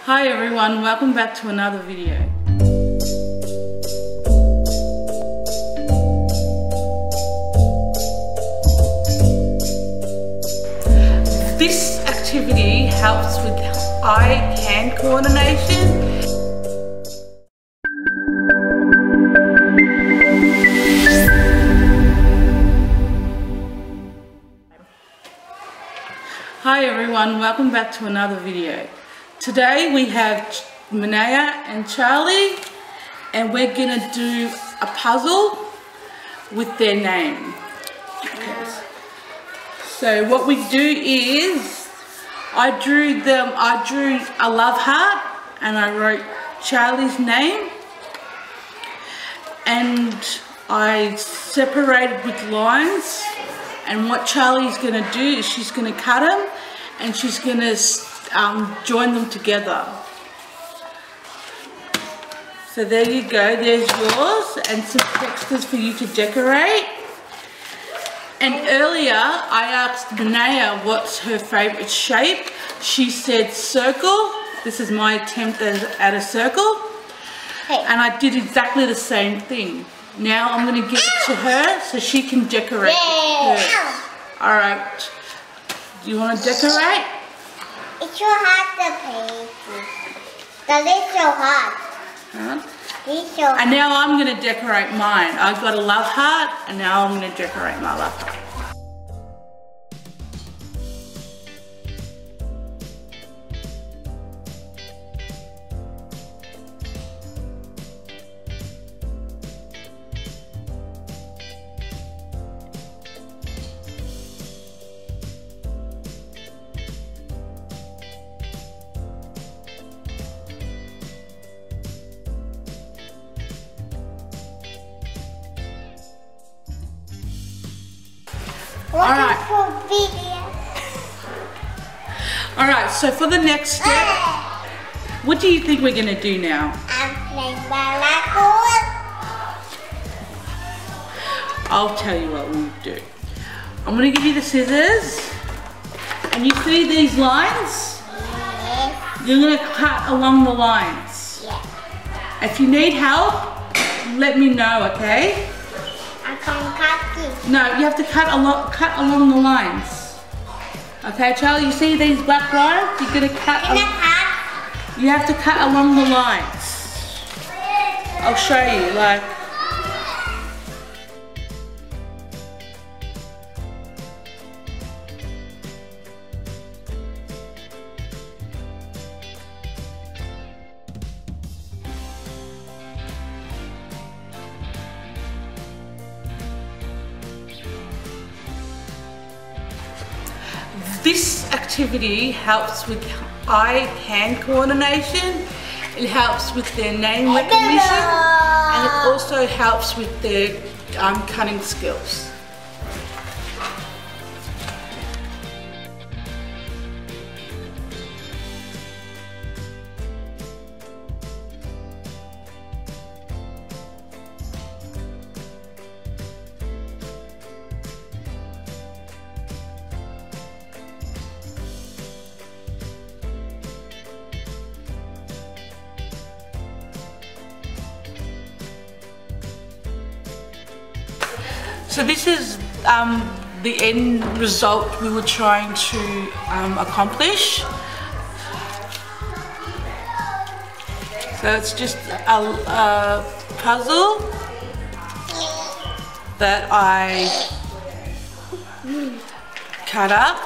Hi everyone, welcome back to another video. This activity helps with eye-hand coordination. Hi everyone, welcome back to another video. Today we have Manaya and Charlie, and we're gonna do a puzzle with their name. Okay. So what we do is, I drew a love heart and I wrote Charlie's name, and I separated with lines. And what Charlie's gonna do is she's gonna cut them and she's gonna join them together. So there you go, there's yours, and some textures for you to decorate. And earlier I asked Manaya what's her favourite shape. She said circle. This is my attempt at a circle. Hey. And I did exactly the same thing. Now I'm going to give it to her so she can decorate hers. Alright. Do you want to decorate? It's so hard to paint. Because it's so hard. Huh? It's so hard. And now I'm going to decorate mine. I've got a love heart, and now I'm going to decorate my love heart. Alright, so for the next step, what do you think we're going to do now? I'm playing Balagoon. I'll tell you what we'll do. I'm going to give you the scissors, and you see these lines? Yes. You're going to cut along the lines. Yes. If you need help, let me know, okay? I can cut this. No, you have to cut along the lines. Okay, Charlie, you see these black lines? You're going to cut. You have to cut along the lines. I'll show you, like. This activity helps with eye-hand coordination, it helps with their name recognition, and it also helps with their cutting skills. So this is the end result we were trying to accomplish. So it's just a puzzle that I cut up